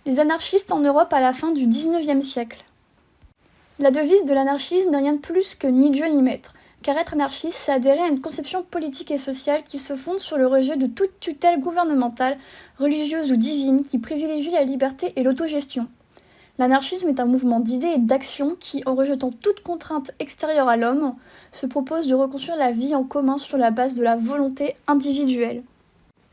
Les anarchistes en Europe à la fin du XIXe siècle. La devise de l'anarchisme n'est rien de plus que ni Dieu ni maître, car être anarchiste, c'est adhérer à une conception politique et sociale qui se fonde sur le rejet de toute tutelle gouvernementale, religieuse ou divine, qui privilégie la liberté et l'autogestion. L'anarchisme est un mouvement d'idées et d'actions qui, en rejetant toute contrainte extérieure à l'homme, se propose de reconstruire la vie en commun sur la base de la volonté individuelle.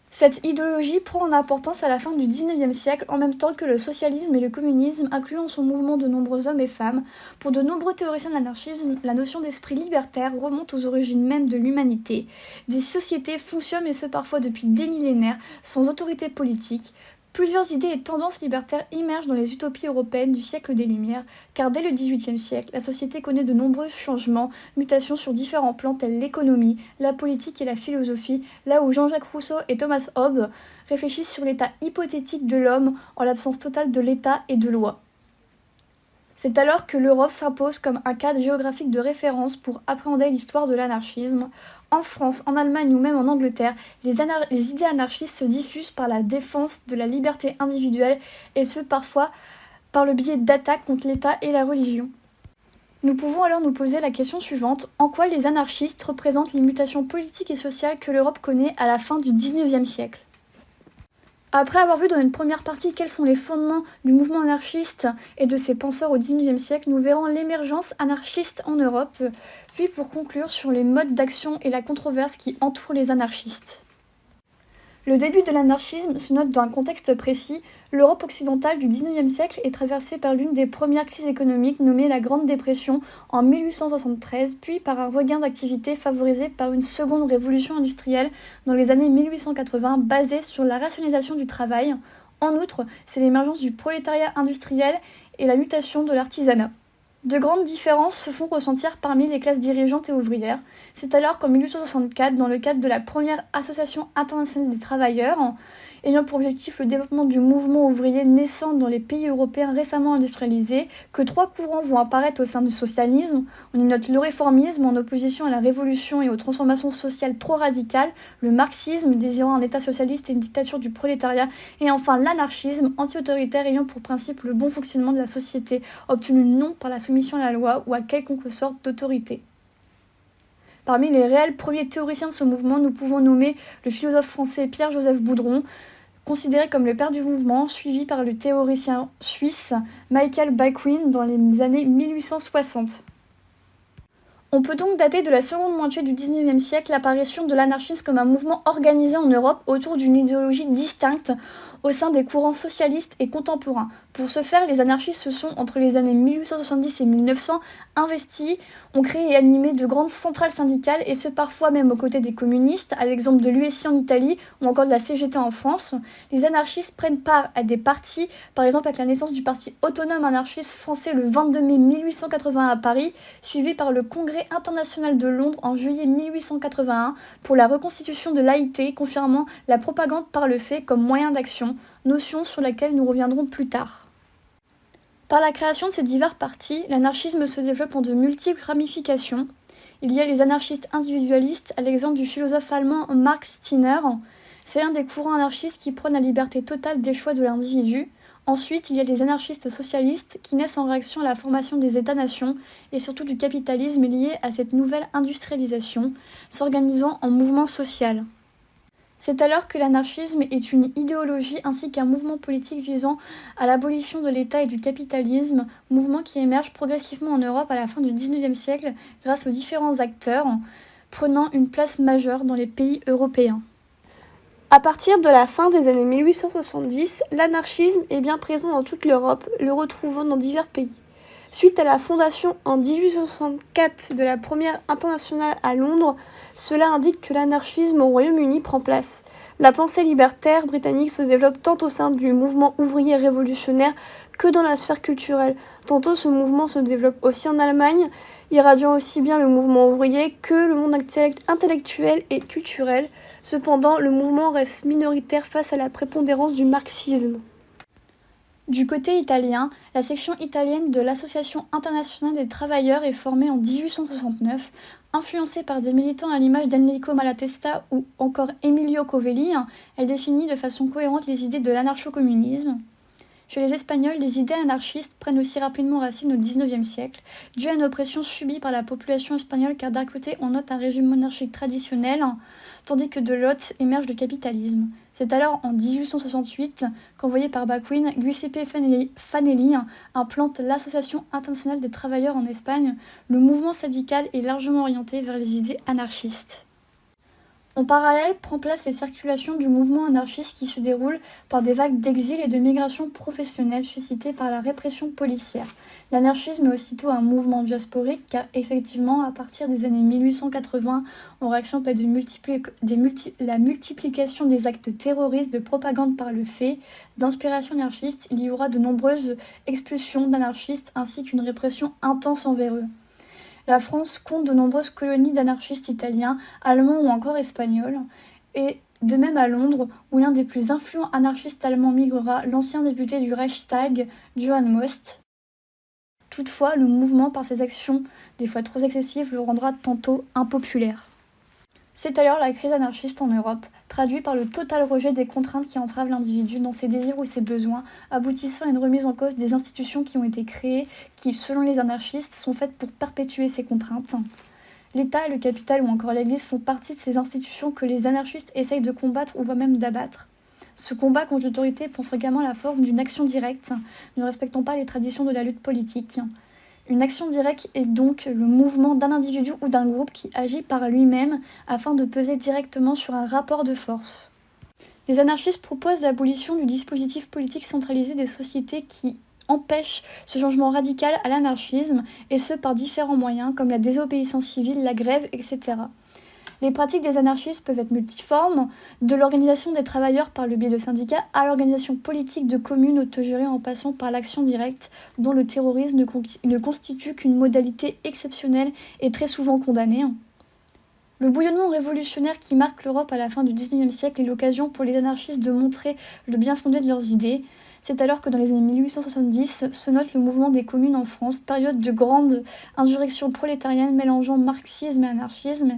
Cette idéologie prend en importance à la fin du XIXe siècle, en même temps que le socialisme et le communisme, incluant en son mouvement de nombreux hommes et femmes. Pour de nombreux théoriciens de l'anarchisme, la notion d'esprit libertaire remonte aux origines mêmes de l'humanité. Des sociétés fonctionnent, et ce parfois depuis des millénaires, sans autorité politique. Plusieurs idées et tendances libertaires émergent dans les utopies européennes du siècle des Lumières, car dès le XVIIIe siècle, la société connaît de nombreux changements, mutations sur différents plans tels l'économie, la politique et la philosophie, là où Jean-Jacques Rousseau et Thomas Hobbes réfléchissent sur l'état hypothétique de l'homme en l'absence totale de l'État et de loi. C'est alors que l'Europe s'impose comme un cadre géographique de référence pour appréhender l'histoire de l'anarchisme. En France, en Allemagne ou même en Angleterre, les idées anarchistes se diffusent par la défense de la liberté individuelle et ce parfois par le biais d'attaques contre l'État et la religion. Nous pouvons alors nous poser la question suivante: en quoi les anarchistes représentent les mutations politiques et sociales que l'Europe connaît à la fin du XIXe siècle ? Après avoir vu dans une première partie quels sont les fondements du mouvement anarchiste et de ses penseurs au XIXe siècle, nous verrons l'émergence anarchiste en Europe, puis pour conclure sur les modes d'action et la controverse qui entourent les anarchistes. Le début de l'anarchisme se note dans un contexte précis. L'Europe occidentale du XIXe siècle est traversée par l'une des premières crises économiques nommée la Grande Dépression en 1873, puis par un regain d'activité favorisé par une seconde révolution industrielle dans les années 1880 basée sur la rationalisation du travail. En outre, c'est l'émergence du prolétariat industriel et la mutation de l'artisanat. De grandes différences se font ressentir parmi les classes dirigeantes et ouvrières. C'est alors qu'en 1864, dans le cadre de la première Association internationale des travailleurs, ayant pour objectif le développement du mouvement ouvrier naissant dans les pays européens récemment industrialisés, que trois courants vont apparaître au sein du socialisme. On y note le réformisme en opposition à la révolution et aux transformations sociales trop radicales, le marxisme désirant un État socialiste et une dictature du prolétariat, et enfin l'anarchisme anti-autoritaire ayant pour principe le bon fonctionnement de la société, obtenu non par la soumission à la loi ou à quelconque sorte d'autorité. Parmi les réels premiers théoriciens de ce mouvement, nous pouvons nommer le philosophe français Pierre-Joseph Boudron, considéré comme le père du mouvement, suivi par le théoricien suisse Michael Baldwin dans les années 1860. On peut donc dater de la seconde moitié du XIXe siècle l'apparition de l'anarchisme comme un mouvement organisé en Europe autour d'une idéologie distincte au sein des courants socialistes et contemporains. Pour ce faire, les anarchistes se sont, entre les années 1870 et 1900, investis, ont créé et animé de grandes centrales syndicales, et ce parfois même aux côtés des communistes, à l'exemple de l'USI en Italie ou encore de la CGT en France. Les anarchistes prennent part à des partis, par exemple avec la naissance du parti autonome anarchiste français le 22 mai 1881 à Paris, suivi par le Congrès international de Londres en juillet 1881 pour la reconstitution de l'AIT, confirmant la propagande par le fait comme moyen d'action, notion sur laquelle nous reviendrons plus tard. Par la création de ces divers partis, l'anarchisme se développe en de multiples ramifications. Il y a les anarchistes individualistes, à l'exemple du philosophe allemand Max Stirner. C'est l'un des courants anarchistes qui prônent la liberté totale des choix de l'individu. Ensuite, il y a les anarchistes socialistes qui naissent en réaction à la formation des États-nations et surtout du capitalisme lié à cette nouvelle industrialisation, s'organisant en mouvement social. C'est alors que l'anarchisme est une idéologie ainsi qu'un mouvement politique visant à l'abolition de l'État et du capitalisme, mouvement qui émerge progressivement en Europe à la fin du XIXe siècle grâce aux différents acteurs, prenant une place majeure dans les pays européens. À partir de la fin des années 1870, l'anarchisme est bien présent dans toute l'Europe, le retrouvant dans divers pays. Suite à la fondation en 1864 de la première internationale à Londres, cela indique que l'anarchisme au Royaume-Uni prend place. La pensée libertaire britannique se développe tant au sein du mouvement ouvrier révolutionnaire que dans la sphère culturelle. Tantôt ce mouvement se développe aussi en Allemagne, irradiant aussi bien le mouvement ouvrier que le monde intellectuel et culturel. Cependant, le mouvement reste minoritaire face à la prépondérance du marxisme. Du côté italien, la section italienne de l'Association internationale des travailleurs est formée en 1869, influencée par des militants à l'image d'Enrico Malatesta ou encore Emilio Covelli. Elle définit de façon cohérente les idées de l'anarcho-communisme. Chez les Espagnols, les idées anarchistes prennent aussi rapidement racine au XIXe siècle, dû à une oppression subie par la population espagnole car d'un côté on note un régime monarchique traditionnel, tandis que de l'autre émerge le capitalisme. C'est alors en 1868 qu'envoyé par Bakunin, Giuseppe Fanelli implante l'Association internationale des travailleurs en Espagne. Le mouvement syndical est largement orienté vers les idées anarchistes. En parallèle, prend place les circulations du mouvement anarchiste qui se déroule par des vagues d'exil et de migration professionnelle suscitées par la répression policière. L'anarchisme est aussitôt un mouvement diasporique car effectivement, à partir des années 1880, en réaction à la multiplication des actes terroristes de propagande par le fait d'inspiration anarchiste, il y aura de nombreuses expulsions d'anarchistes ainsi qu'une répression intense envers eux. La France compte de nombreuses colonies d'anarchistes italiens, allemands ou encore espagnols, et de même à Londres, où l'un des plus influents anarchistes allemands migrera, l'ancien député du Reichstag, Johann Most. Toutefois, le mouvement, par ses actions, des fois trop excessives, le rendra tantôt impopulaire. C'est alors la crise anarchiste en Europe, traduite par le total rejet des contraintes qui entravent l'individu dans ses désirs ou ses besoins, aboutissant à une remise en cause des institutions qui ont été créées, qui, selon les anarchistes, sont faites pour perpétuer ces contraintes. L'État, le capital ou encore l'Église font partie de ces institutions que les anarchistes essayent de combattre ou voire même d'abattre. Ce combat contre l'autorité prend fréquemment la forme d'une action directe, ne respectant pas les traditions de la lutte politique. Une action directe est donc le mouvement d'un individu ou d'un groupe qui agit par lui-même afin de peser directement sur un rapport de force. Les anarchistes proposent l'abolition du dispositif politique centralisé des sociétés qui empêche ce changement radical à l'anarchisme, et ce par différents moyens comme la désobéissance civile, la grève, etc. Les pratiques des anarchistes peuvent être multiformes, de l'organisation des travailleurs par le biais de syndicats à l'organisation politique de communes autogérées en passant par l'action directe, dont le terrorisme ne constitue qu'une modalité exceptionnelle et très souvent condamnée. Le bouillonnement révolutionnaire qui marque l'Europe à la fin du XIXe siècle est l'occasion pour les anarchistes de montrer le bien fondé de leurs idées. C'est alors que dans les années 1870 se note le mouvement des communes en France, période de grande insurrection prolétarienne mélangeant marxisme et anarchisme.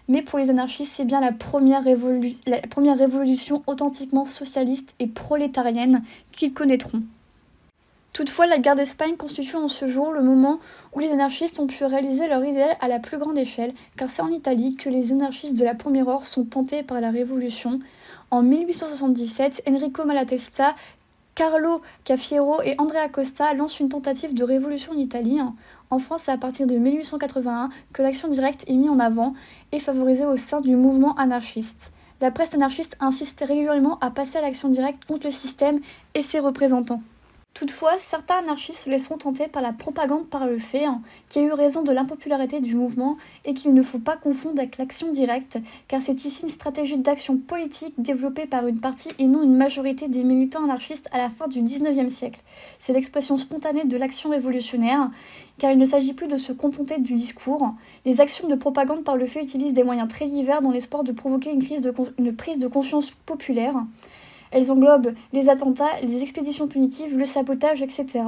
Mais pour les anarchistes, c'est bien la première révolution authentiquement socialiste et prolétarienne qu'ils connaîtront. Toutefois, la guerre d'Espagne constitue en ce jour le moment où les anarchistes ont pu réaliser leur idéal à la plus grande échelle, car c'est en Italie que les anarchistes de la première heure sont tentés par la Révolution. En 1877, Enrico Malatesta, Carlo Cafiero et Andrea Costa lancent une tentative de révolution en Italie. En France, c'est à partir de 1881 que l'action directe est mise en avant et favorisée au sein du mouvement anarchiste. La presse anarchiste insiste régulièrement à passer à l'action directe contre le système et ses représentants. Toutefois, certains anarchistes se laisseront tenter par la propagande par le fait, qui a eu raison de l'impopularité du mouvement et qu'il ne faut pas confondre avec l'action directe, car c'est ici une stratégie d'action politique développée par une partie et non une majorité des militants anarchistes à la fin du XIXe siècle. C'est l'expression spontanée de l'action révolutionnaire, car il ne s'agit plus de se contenter du discours. Les actions de propagande par le fait utilisent des moyens très divers dans l'espoir de provoquer une prise de conscience populaire. Elles englobent les attentats, les expéditions punitives, le sabotage, etc.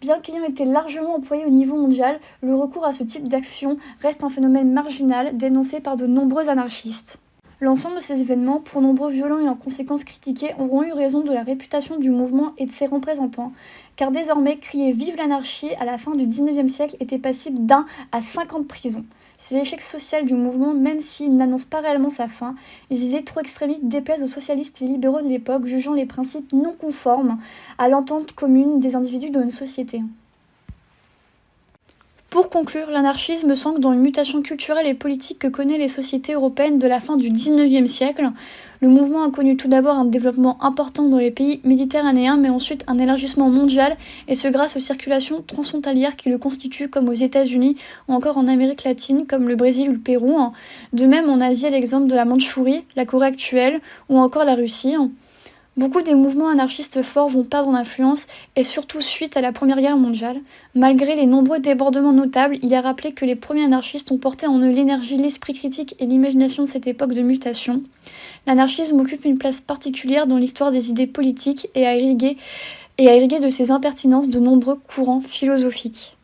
Bien qu'ayant été largement employé au niveau mondial, le recours à ce type d'action reste un phénomène marginal dénoncé par de nombreux anarchistes. L'ensemble de ces événements, pour nombreux violents et en conséquence critiqués, auront eu raison de la réputation du mouvement et de ses représentants, car désormais, crier « Vive l'anarchie » à la fin du XIXe siècle était passible d'1 à 5 ans de prison. C'est l'échec social du mouvement, même s'il n'annonce pas réellement sa fin. Les idées trop extrémistes déplaisent aux socialistes et libéraux de l'époque, jugeant les principes non conformes à l'entente commune des individus dans une société. Pour conclure, l'anarchisme s'ancre dans une mutation culturelle et politique que connaissent les sociétés européennes de la fin du XIXe siècle. Le mouvement a connu tout d'abord un développement important dans les pays méditerranéens, mais ensuite un élargissement mondial, et ce grâce aux circulations transfrontalières qui le constituent, comme aux États-Unis ou encore en Amérique latine, comme le Brésil ou le Pérou. De même en Asie, à l'exemple de la Mandchourie, la Corée actuelle ou encore la Russie. Beaucoup des mouvements anarchistes forts vont perdre en influence, et surtout suite à la Première Guerre mondiale. Malgré les nombreux débordements notables, il est rappelé que les premiers anarchistes ont porté en eux l'énergie, l'esprit critique et l'imagination de cette époque de mutation. L'anarchisme occupe une place particulière dans l'histoire des idées politiques et a irrigué de ses impertinences de nombreux courants philosophiques.